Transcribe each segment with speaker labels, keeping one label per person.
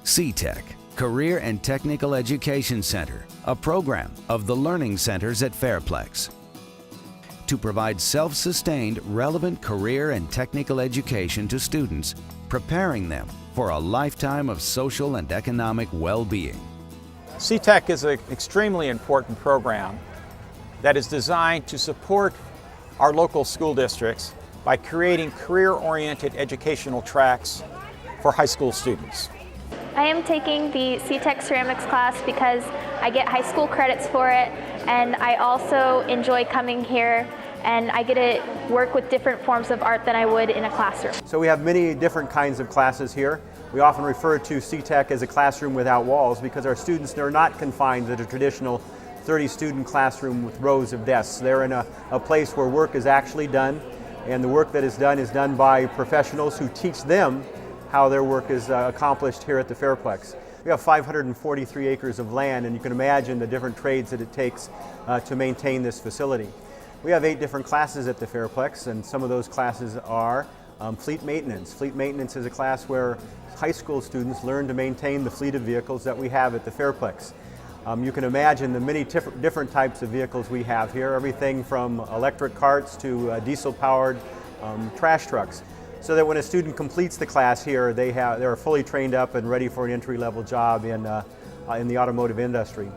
Speaker 1: CTEC, Career and Technical Education Center, a program of the Learning Centers at Fairplex. To provide self-sustained, relevant career and technical education to students, preparing them for a lifetime of social and economic well-being.
Speaker 2: CTEC is an extremely important program that is designed to support our local school districts by creating career-oriented educational tracks for high school students.
Speaker 3: I am taking the CTEC ceramics class because I get high school credits for it, and I also enjoy coming here and I get to work with different forms of art than I would in a classroom.
Speaker 4: So we have many different kinds of classes here. We often refer to CTEC as a classroom without walls because our students are not confined to the traditional 30-student classroom with rows of desks. They're in a place where work is actually done, and the work that is done by professionals who teach them how their work is accomplished here at the Fairplex. We have 543 acres of land, and you can imagine the different trades that it takes to maintain this facility. We have 8 different classes at the Fairplex, and some of those classes are fleet maintenance. Fleet maintenance is a class where high school students learn to maintain the fleet of vehicles that we have at the Fairplex. You can imagine the many different types of vehicles we have here, everything from electric carts to diesel-powered trash trucks. So that when a student completes the class here, they're fully trained up and ready for an entry-level job in the automotive industry.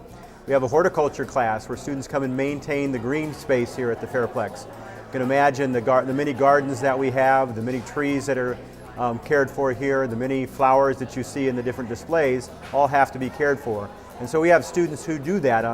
Speaker 4: We have a horticulture class where students come and maintain the green space here at the Fairplex. You can imagine the many gardens that we have, the many trees that are cared for here, the many flowers that you see in the different displays, all have to be cared for. And so we have students who do that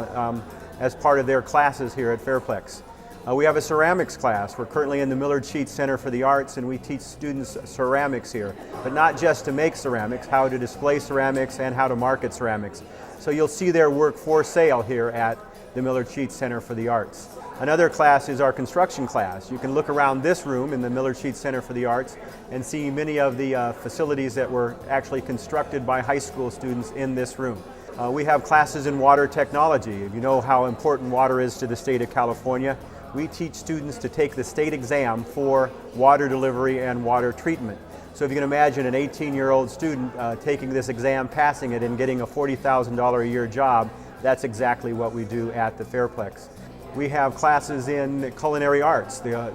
Speaker 4: as part of their classes here at Fairplex. We have a ceramics class. We're currently in the Millard Sheets Center for the Arts, and we teach students ceramics here, but not just to make ceramics, how to display ceramics and how to market ceramics. So you'll see their work for sale here at the Millard Sheets Center for the Arts. Another class is our construction class. You can look around this room in the Millard Sheets Center for the Arts and see many of the facilities that were actually constructed by high school students in this room. We have classes in water technology. You know how important water is to the state of California. We teach students to take the state exam for water delivery and water treatment. So if you can imagine an 18-year-old student taking this exam, passing it, and getting a $40,000 a year job, that's exactly what we do at the Fairplex. We have classes in culinary arts. The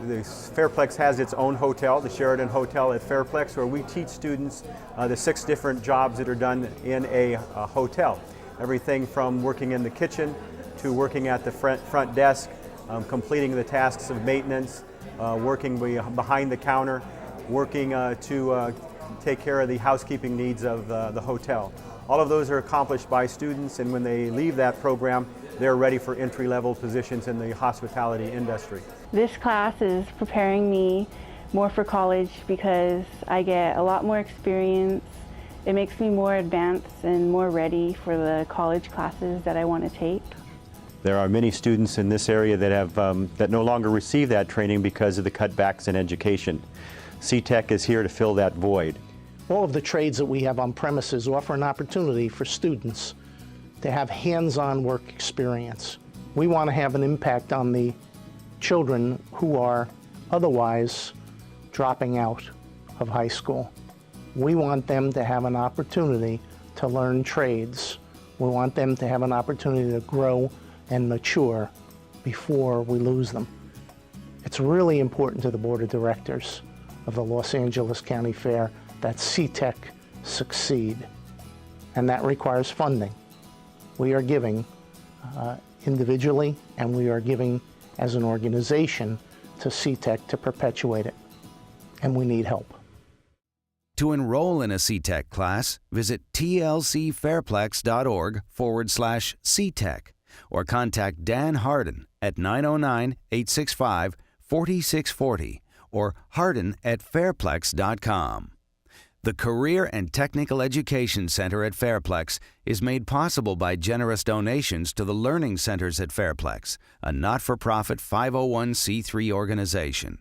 Speaker 4: Fairplex has its own hotel, the Sheraton Hotel at Fairplex, where we teach students the 6 different jobs that are done in a hotel. Everything from working in the kitchen to working at the front desk, completing the tasks of maintenance, working behind the counter, working to take care of the housekeeping needs of the hotel. All of those are accomplished by students, and when they leave that program, they're ready for entry-level positions in the hospitality industry.
Speaker 5: This class is preparing me more for college because I get a lot more experience. It makes me more advanced and more ready for the college classes that I want to take.
Speaker 4: There are many students in this area that no longer receive that training because of the cutbacks in education. CTEC is here to fill that void.
Speaker 6: All of the trades that we have on premises offer an opportunity for students to have hands-on work experience. We want to have an impact on the children who are otherwise dropping out of high school. We want them to have an opportunity to learn trades. We want them to have an opportunity to grow and mature before we lose them. It's really important to the Board of Directors of the Los Angeles County Fair that CTEC succeed, and that requires funding. We are giving individually, and we are giving as an organization to CTEC to perpetuate it, and we need help.
Speaker 1: To enroll in a CTEC class, visit tlcfairplex.org/CTEC or contact Dan Harden at 909-865-4640 or harden@fairplex.com. The Career and Technical Education Center at Fairplex is made possible by generous donations to the Learning Centers at Fairplex, a not-for-profit 501c3 organization.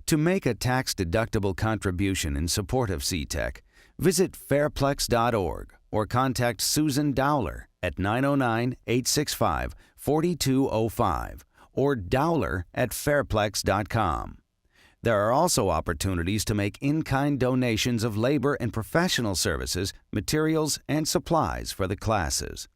Speaker 1: To make a tax-deductible contribution in support of CTEC, visit fairplex.org or contact Susan Dowler at 909-865-4205 or dowler@fairplex.com. There are also opportunities to make in-kind donations of labor and professional services, materials, and supplies for the classes.